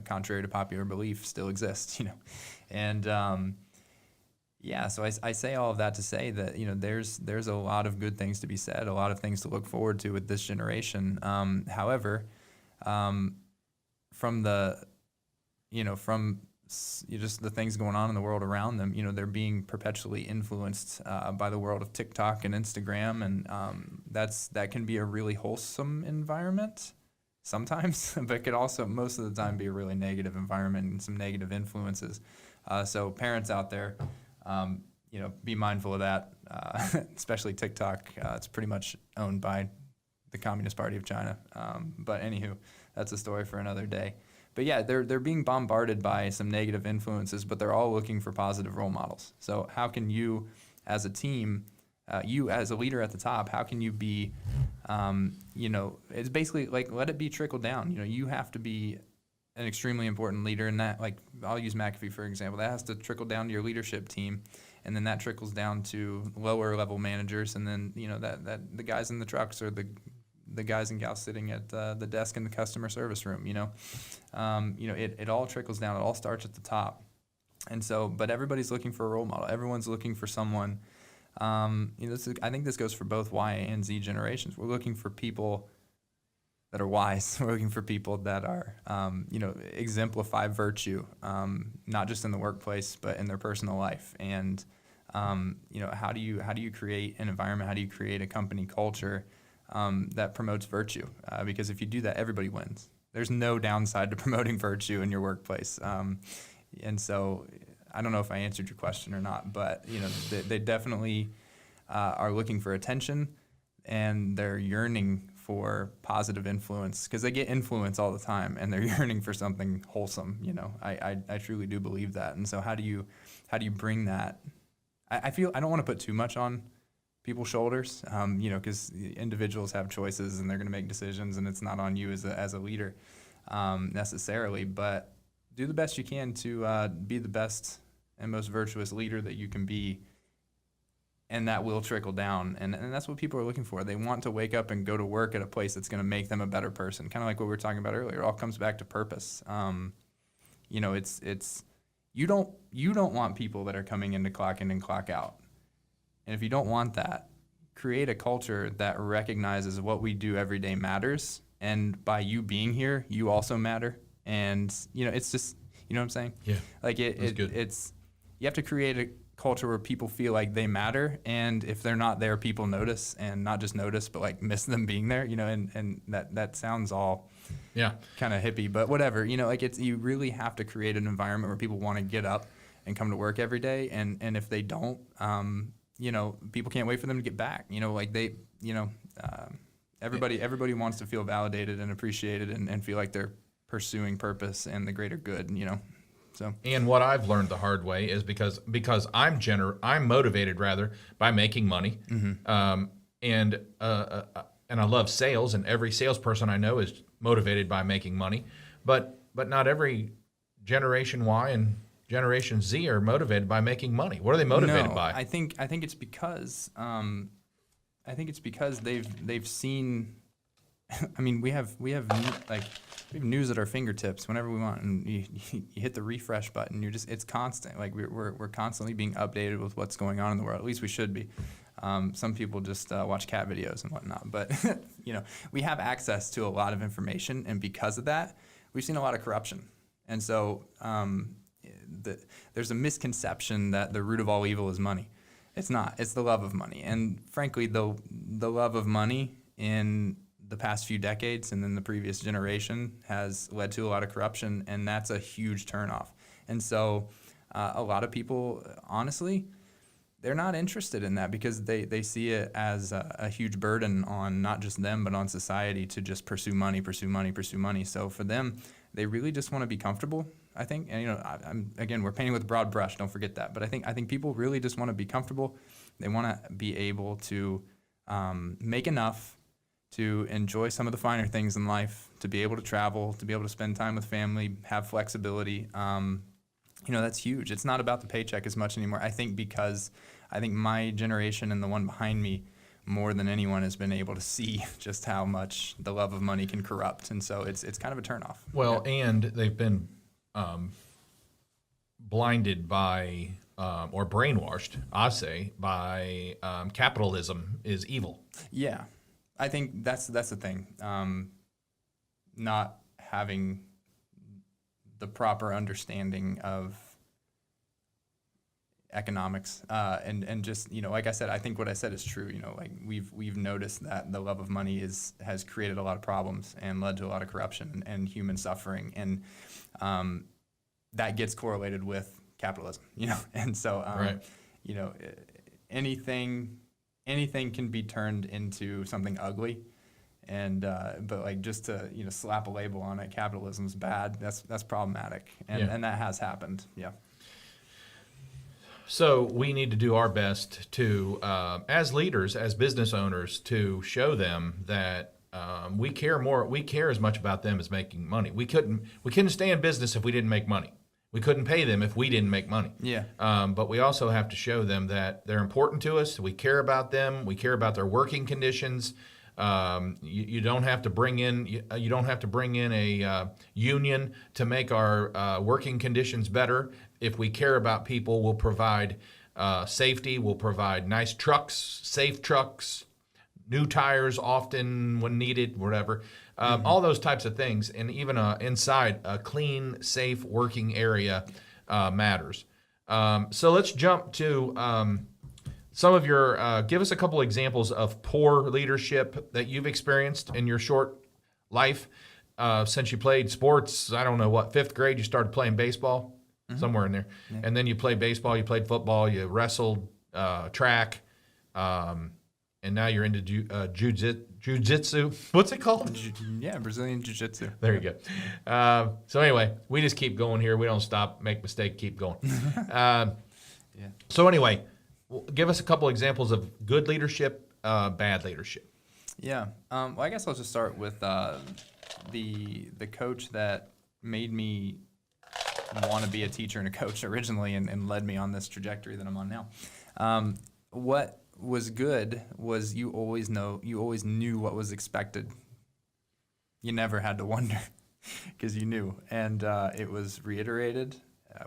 contrary to popular belief, still exist, And so I say all of that to say that, there's a lot of good things to be said, a lot of things to look forward to with this generation. However, from the just the things going on in the world around them. They're being perpetually influenced by the world of TikTok and Instagram, and that can be a really wholesome environment sometimes, but could also most of the time be a really negative environment and some negative influences. So parents out there, be mindful of that, especially TikTok. It's pretty much owned by the Communist Party of China. But anywho, that's a story for another day. But yeah, they're being bombarded by some negative influences, but they're all looking for positive role models. So how can you, as a team, you as a leader at the top, how can you be, it's basically like let it be trickled down. You have to be an extremely important leader, and that, like, I'll use McAfee for example. That has to trickle down to your leadership team, and then that trickles down to lower level managers, and then that the guys in the trucks or the guys and gals sitting at the desk in the customer service room. It all trickles down. It all starts at the top, and so but everybody's looking for a role model. Everyone's looking for someone. I think this goes for both Y and Z generations. We're looking for people that are wise. We're looking for people that are, exemplify virtue, not just in the workplace, but in their personal life. And, how do you create an environment? How do you create a company culture that promotes virtue? Because if you do that, everybody wins. There's no downside to promoting virtue in your workplace. And so I don't know if I answered your question or not, but, they definitely are looking for attention, and they're yearning for positive influence because they get influence all the time, and they're yearning for something wholesome. I truly do believe that. And so how do you bring that? I feel I don't want to put too much on people's shoulders, because individuals have choices and they're going to make decisions, and it's not on you as a leader necessarily. But do the best you can to be the best and most virtuous leader that you can be. And that will trickle down. And that's what people are looking for. They want to wake up and go to work at a place that's going to make them a better person. Kind of like what we were talking about earlier. It all comes back to purpose. It's you don't want people that are coming in to clock in and clock out. And if you don't want that, create a culture that recognizes what we do every day matters. And by you being here, you also matter. And it's just, you know what I'm saying? Yeah. Like it's you have to create a culture where people feel like they matter, and if they're not there, people notice, and not just notice, but like miss them being there, and that sounds all kind of hippie, but whatever, you really have to create an environment where people want to get up and come to work every day, and if they don't, people can't wait for them to get back, everybody wants to feel validated and appreciated and feel like they're pursuing purpose and the greater good, So. And what I've learned the hard way is because I'm motivated rather by making money, and I love sales, and every salesperson I know is motivated by making money, but not every Generation Y and Generation Z are motivated by making money. What are they motivated by? I think it's because they've seen. I mean, we have news at our fingertips whenever we want, and you hit the refresh button. It's constant. Like we're constantly being updated with what's going on in the world. At least we should be. Some people just watch cat videos and whatnot, but we have access to a lot of information, and because of that, we've seen a lot of corruption. And so there's a misconception that the root of all evil is money. It's not. It's the love of money, and frankly, the love of money in the past few decades and then the previous generation has led to a lot of corruption, and that's a huge turnoff. And so a lot of people, honestly, they're not interested in that because they see it as a huge burden on not just them, but on society to just pursue money. So for them, they really just want to be comfortable, I think. And, again, we're painting with a broad brush, don't forget that. But I think people really just want to be comfortable. They want to be able to make enough to enjoy some of the finer things in life, to be able to travel, to be able to spend time with family, have flexibility. That's huge. It's not about the paycheck as much anymore. I think because my generation and the one behind me, more than anyone, has been able to see just how much the love of money can corrupt. And so it's kind of a turnoff. Well, and they've been blinded by or brainwashed, I say, by capitalism is evil. Yeah. I think that's the thing. Not having the proper understanding of economics, and just, like I said, I think what I said is true. Like we've noticed that the love of money has created a lot of problems and led to a lot of corruption and human suffering, and that gets correlated with capitalism. And so Right. anything can be turned into something ugly. And but like just to slap a label on it, capitalism's bad. That's problematic, and that has happened. Yeah. So we need to do our best to, as leaders, as business owners, to show them that we care more. We care as much about them as making money. We couldn't stay in business if we didn't make money. We couldn't pay them if we didn't make money. Yeah. But we also have to show them that they're important to us. We care about them. We care about their working conditions. You don't have to bring in a union to make our working conditions better. If we care about people, we'll provide safety. We'll provide nice trucks, safe trucks, new tires often when needed, whatever. All those types of things, and even inside a clean, safe working area matters. So let's jump to some of your, give us a couple examples of poor leadership that you've experienced in your short life since you played sports. I don't know what, 5th grade, you started playing baseball, somewhere in there. Yeah. And then you played baseball, you played football, you wrestled, track, and now you're into jiu-jitsu. What's it called? Brazilian jiu-jitsu. There you go. So anyway, we just keep going here. We don't stop, make mistake, keep going. So anyway, give us a couple examples of good leadership, bad leadership. Yeah. Well, I guess I'll just start with the coach that made me want to be a teacher and a coach originally, and led me on this trajectory that I'm on now. What was good was you always knew what was expected. You never had to wonder because you knew, and it was reiterated.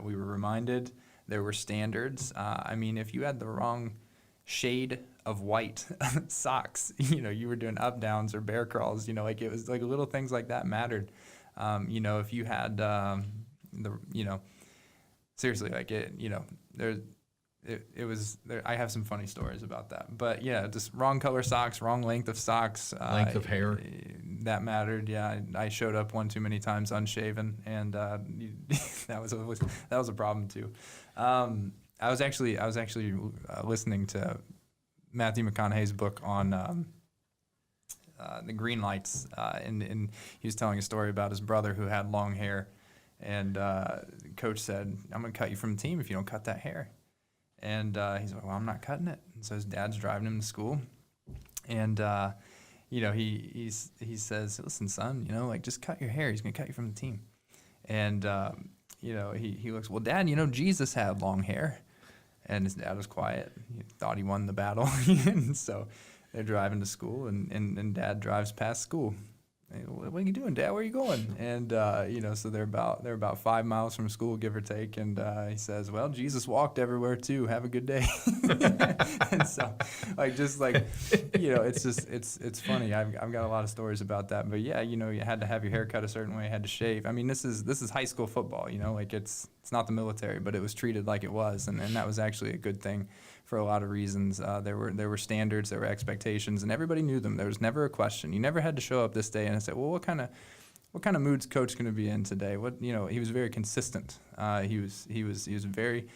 We were reminded. There were standards. If you had the wrong shade of white socks, you were doing up downs or bear crawls. It was like little things like that mattered. If you had seriously, like it was there. I have some funny stories about that, but yeah, just wrong color socks, wrong length of socks, length of hair, that mattered. Yeah, I showed up one too many times unshaven, and that was a problem too. I was actually listening to Matthew McConaughey's book on the green lights, and he was telling a story about his brother who had long hair, and coach said, "I'm going to cut you from the team if you don't cut that hair." And he's like, "Well, I'm not cutting it." And so his dad's driving him to school, and he says, "Listen, son, just cut your hair. He's going to cut you from the team." And he looks, "Well, Dad, Jesus had long hair." And his dad was quiet. He thought he won the battle. And so they're driving to school, and Dad drives past school. Hey, what are you doing, Dad? Where are you going? And so they're about 5 miles from school, give or take. And he says, "Well, Jesus walked everywhere too. Have a good day." And so, it's funny. I've got a lot of stories about that. But yeah, you had to have your hair cut a certain way. You had to shave. This is high school football. It's not the military, but it was treated like it was, and that was actually a good thing for a lot of reasons. There were standards, there were expectations, and everybody knew them. There was never a question. You never had to show up this day and say, "Well, what kind of mood's coach going to be in today?" He was very consistent. He was very,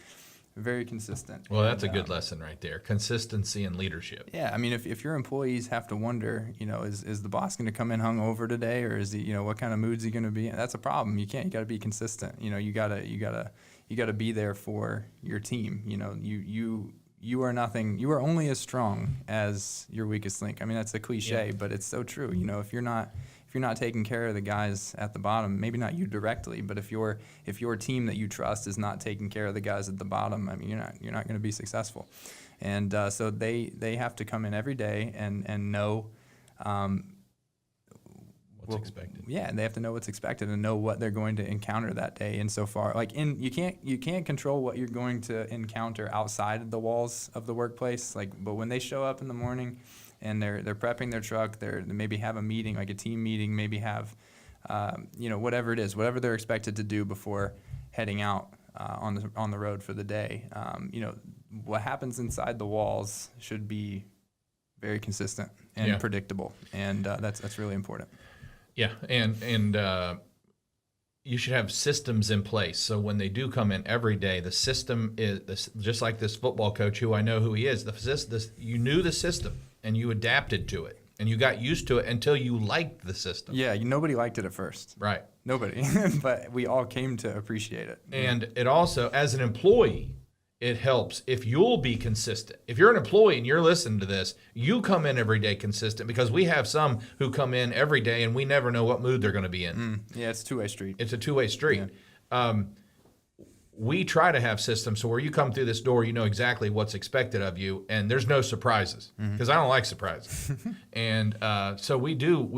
very consistent. Well, that's a good lesson right there. Consistency in leadership. Yeah, if your employees have to wonder, is the boss going to come in hungover today, or is he, what kind of mood's he going to be in? That's a problem. You got to be consistent. You got to be there for your team. You are nothing. You are only as strong as your weakest link. That's a cliche, but it's so true. If you're not taking care of the guys at the bottom, maybe not you directly, but if your team that you trust is not taking care of the guys at the bottom, you're not going to be successful. And so they have to come in every day and know what's expected. Yeah, and they have to know what's expected and know what they're going to encounter that day. And so far, you can't control what you're going to encounter outside of the walls of the workplace. But when they show up in the morning and they're prepping their truck, they maybe have a meeting, like a team meeting, maybe have whatever it is, whatever they're expected to do before heading out on the road for the day. What happens inside the walls should be very consistent and predictable, and that's really important. Yeah, and you should have systems in place. So when they do come in every day, the system is just like this football coach who I know who he is. You knew the system and you adapted to it and you got used to it until you liked the system. Yeah, nobody liked it at first. Right. Nobody, but we all came to appreciate it. And it also, as an employee, it helps if you'll be consistent. If you're an employee and you're listening to this, you come in every day consistent, because we have some who come in every day and we never know what mood they're going to be in. Yeah, it's a two-way street. It's a two-way street. Yeah. We try to have systems so where you come through this door, you know exactly what's expected of you, and there's no surprises, because I don't like surprises. And so we do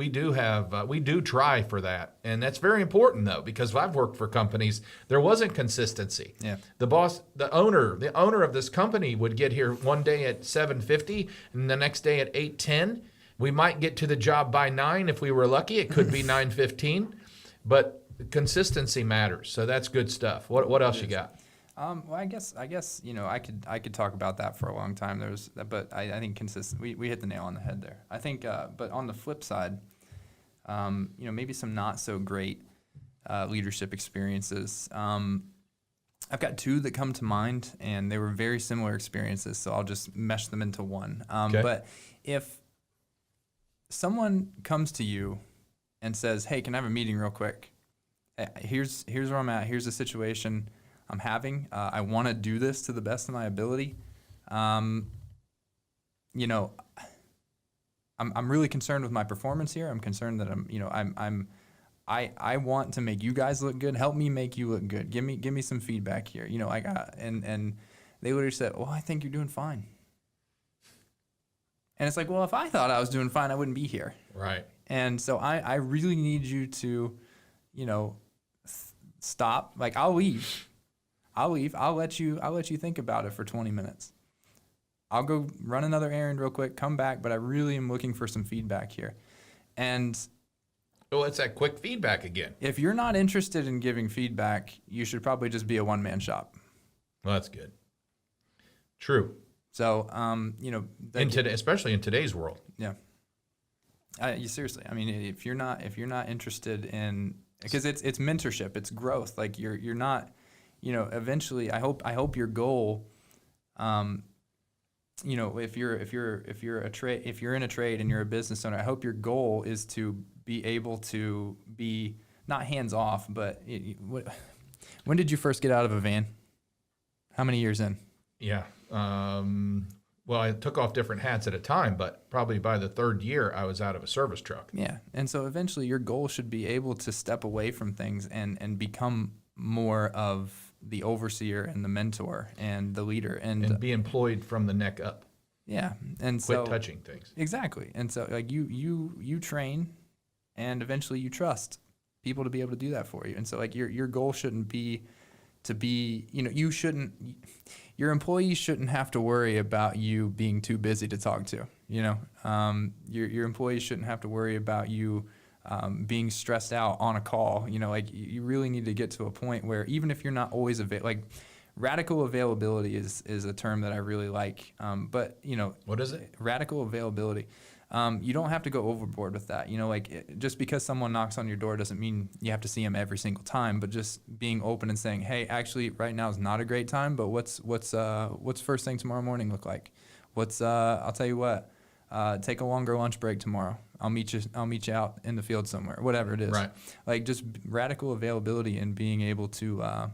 try for that, and that's very important though, because I've worked for companies there wasn't consistency. Yeah. The owner of this company would get here one day at 7:50 and the next day at 8:10. We might get to the job by 9 if we were lucky. It could be 9:15, but consistency matters, so that's good stuff. What else you got? Well, I guess I could talk about that for a long time. But I think consistent. We hit the nail on the head there. I think, but on the flip side, maybe some not so great leadership experiences. I've got two that come to mind, and they were very similar experiences. So I'll just mesh them into one. Okay. But if someone comes to you and says, "Hey, can I have a meeting real quick? Here's where I'm at. Here's the situation I'm having. I want to do this to the best of my ability. I'm really concerned with my performance here. I'm concerned that I want to make you guys look good. Help me make you look good. Give me some feedback here. And they literally said, "Well, I think you're doing fine." And it's like, well, if I thought I was doing fine, I wouldn't be here. Right. And so I really need you to, stop. Like, I'll leave. I'll let you think about it for 20 minutes. I'll go run another errand real quick, come back, but I really am looking for some feedback here. And well, it's that quick feedback again. if you're not interested in giving feedback, you should probably just be a one-man shop. Well, that's good. True. So, Especially in today's world. Yeah. Seriously. I mean, if you're not interested in, because it's mentorship, it's growth. Like you're not, eventually. I hope your goal, if you're in a trade and you're a business owner, I hope your goal is to be able to be not hands off, but when did you first get out of a van? How many years in? Yeah. Well, I took off different hats at a time, but probably by the third year, I was out of a service truck. Yeah. And so eventually your goal should be able to step away from things and become more of the overseer and the mentor and the leader. And be employed from the neck up. Yeah. And quit touching things. Exactly. And so like you train and eventually you trust people to be able to do that for you. And so like your goal shouldn't be to be, your employees shouldn't have to worry about you being too busy to talk to, your employees shouldn't have to worry about you being stressed out on a call. You really need to get to a point where even if you're not always radical availability is a term that I really like. But what is it? Radical availability. You don't have to go overboard with that. Just because someone knocks on your door doesn't mean you have to see them every single time, but just being open and saying, "Hey, actually right now is not a great time, but what's first thing tomorrow morning look like? I'll tell you what, take a longer lunch break tomorrow. I'll meet you out in the field somewhere," whatever it is. Right. Like just radical availability and being able to,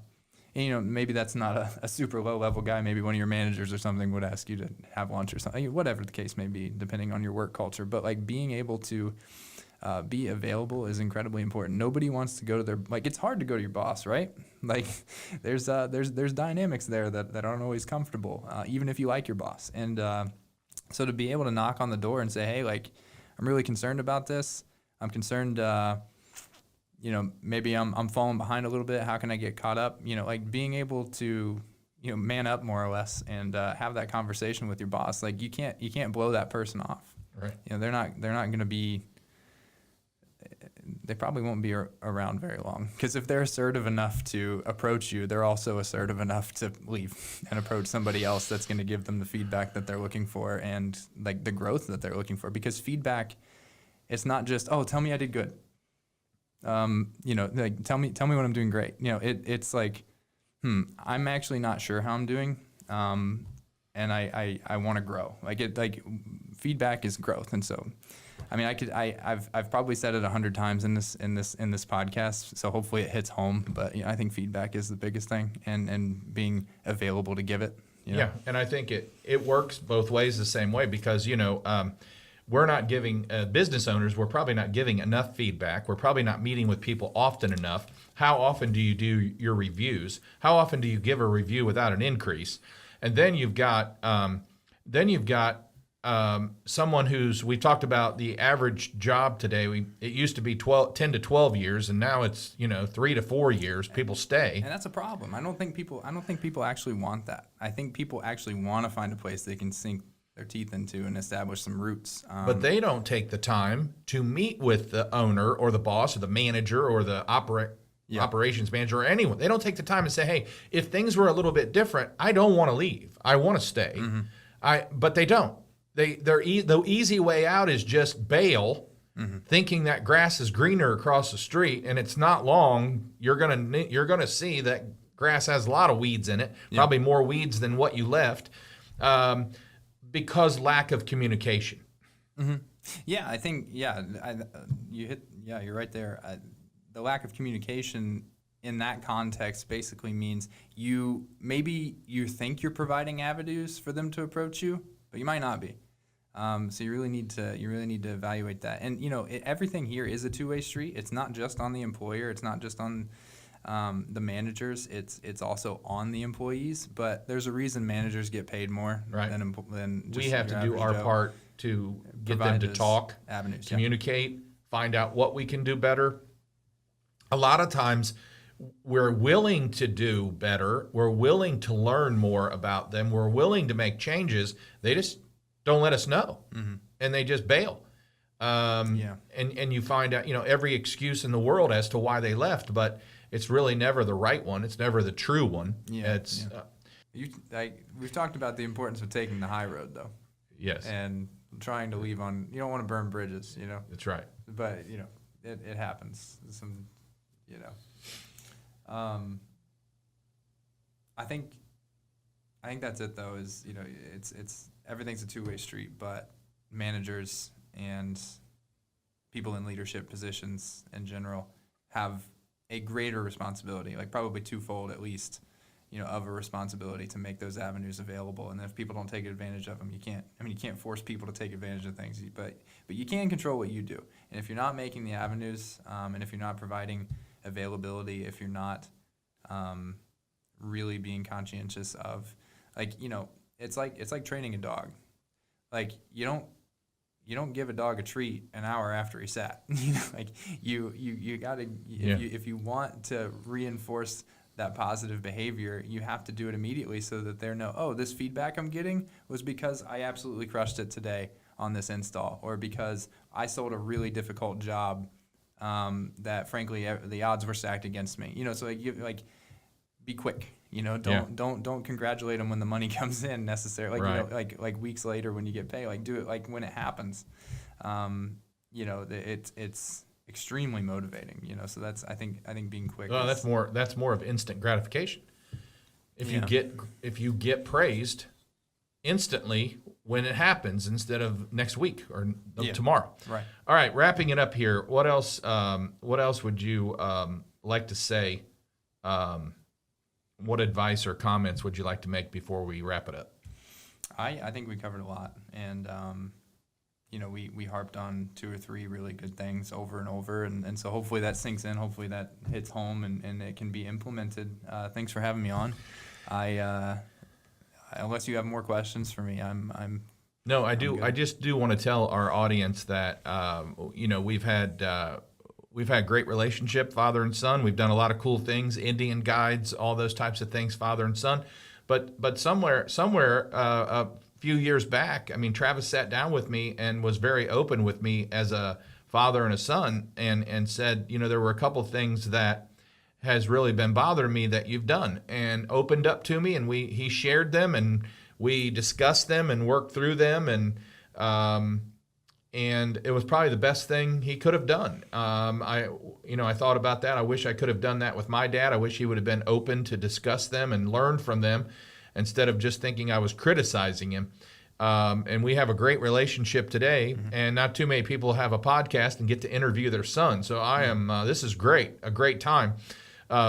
maybe that's not a super low level guy. Maybe one of your managers or something would ask you to have lunch or something, whatever the case may be, depending on your work culture. But like being able to be available is incredibly important. Nobody wants to go to it's hard to go to your boss, right? Like there's dynamics there that aren't always comfortable, even if you like your boss. And so to be able to knock on the door and say, "Hey, like I'm really concerned about this. I'm concerned, maybe I'm falling behind a little bit. How can I get caught up?" Being able to, man up more or less and have that conversation with your boss. Like you can't blow that person off. Right. They're not going to be, they probably won't be around very long. Because if they're assertive enough to approach you, they're also assertive enough to leave and approach somebody else that's going to give them the feedback that they're looking for and like the growth that they're looking for. Because feedback, it's not just, oh, tell me I did good. Like tell me when I'm doing great. It's like, I'm actually not sure how I'm doing. And I want to grow. Like feedback is growth. And so, I mean, I've probably said it 100 times in this podcast. So hopefully it hits home. But I think feedback is the biggest thing, and being available to give it. Yeah, and I think it works both ways the same way because we're not giving business owners. We're probably not giving enough feedback. We're probably not meeting with people often enough. How often do you do your reviews? How often do you give a review without an increase? And then you've got someone we talked about the average job today. It used to be 10 to 12 years, and now it's 3 to 4 years. People stay, and that's a problem. I don't think people actually want that. I think people actually want to find a place they can sink their teeth into and establish some roots. But they don't take the time to meet with the owner or the boss or the manager or the operations manager or anyone. They don't take the time and say, hey, if things were a little bit different, I don't want to leave. I want to stay. But they don't. The easy way out is just bail, thinking that grass is greener across the street, and it's not long. You're gonna see that grass has a lot of weeds in it, probably more weeds than what you left, because lack of communication. Yeah, I think you're right there. The lack of communication in that context basically means you think you're providing avenues for them to approach you, but you might not be. So you really need to evaluate that. And everything here is a two-way street. It's not just on the employer. It's not just on the managers. It's also on the employees. But there's a reason managers get paid more than just we have to do our part to get them to talk, avenues, communicate, find out what we can do better. A lot of times we're willing to do better. We're willing to learn more about them. We're willing to make changes. They just don't let us know, and they just bail. And you find out, every excuse in the world as to why they left, but it's really never the right one. It's never the true one. We've talked about the importance of taking the high road, though. Yes. And trying to leave on. You don't want to burn bridges, That's right. But it happens. I think that's it, though. Is it's everything's a two-way street, but managers and people in leadership positions in general have a greater responsibility, like probably twofold at least, of a responsibility to make those avenues available. And if people don't take advantage of them, you can't force people to take advantage of things, but you can control what you do. And if you're not making the avenues, and if you're not providing availability, if you're not really being conscientious of, it's like training a dog. Like you don't give a dog a treat an hour after he sat. You gotta if you want to reinforce that positive behavior, you have to do it immediately so that they know, oh, this feedback I'm getting was because I absolutely crushed it today on this install, or because I sold a really difficult job that frankly the odds were stacked against me. So be quick. Don't congratulate them when the money comes in necessarily. Like weeks later when you get paid. Do it like when it happens. It's extremely motivating. So that's I think being quick. Well, that's more of instant gratification. If you get praised instantly when it happens instead of next week or tomorrow. Right. All right. Wrapping it up here. What else would you like to say? What advice or comments would you like to make before we wrap it up? I think we covered a lot, and we harped on 2 or 3 really good things over and over, and so hopefully that sinks in. Hopefully that hits home and it can be implemented. Thanks for having me on. Unless you have more questions for me, No, I do. I just do want to tell our audience that we've had great relationship, father and son. We've done a lot of cool things, Indian guides, all those types of things, father and son. But somewhere a few years back, Travis sat down with me and was very open with me as a father and a son, and said, there were a couple things that has really been bothering me that you've done, and opened up to me, and he shared them, and we discussed them and worked through them, and it was probably the best thing he could have done. I thought about that. I wish I could have done that with my dad. I wish he would have been open to discuss them and learn from them instead of just thinking I was criticizing him. And we have a great relationship today, and not too many people have a podcast and get to interview their son. So this is great, a great time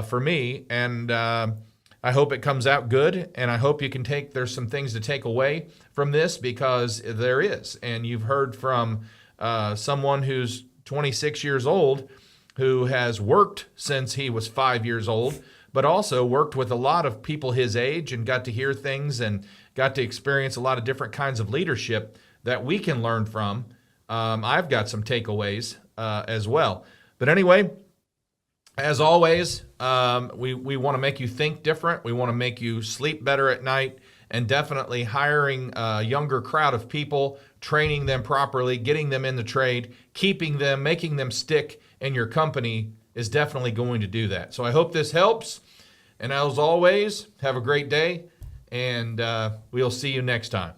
for me, and I hope it comes out good, and I hope there's some things to take away from this, because there is. And you've heard from someone who's 26 years old, who has worked since he was 5 years old, but also worked with a lot of people his age and got to hear things and got to experience a lot of different kinds of leadership that we can learn from. I've got some takeaways as well. But anyway, as always, we want to make you think different. We want to make you sleep better at night, and definitely hiring a younger crowd of people, training them properly, getting them in the trade, keeping them, making them stick in your company is definitely going to do that. So I hope this helps. And as always, have a great day, and we'll see you next time.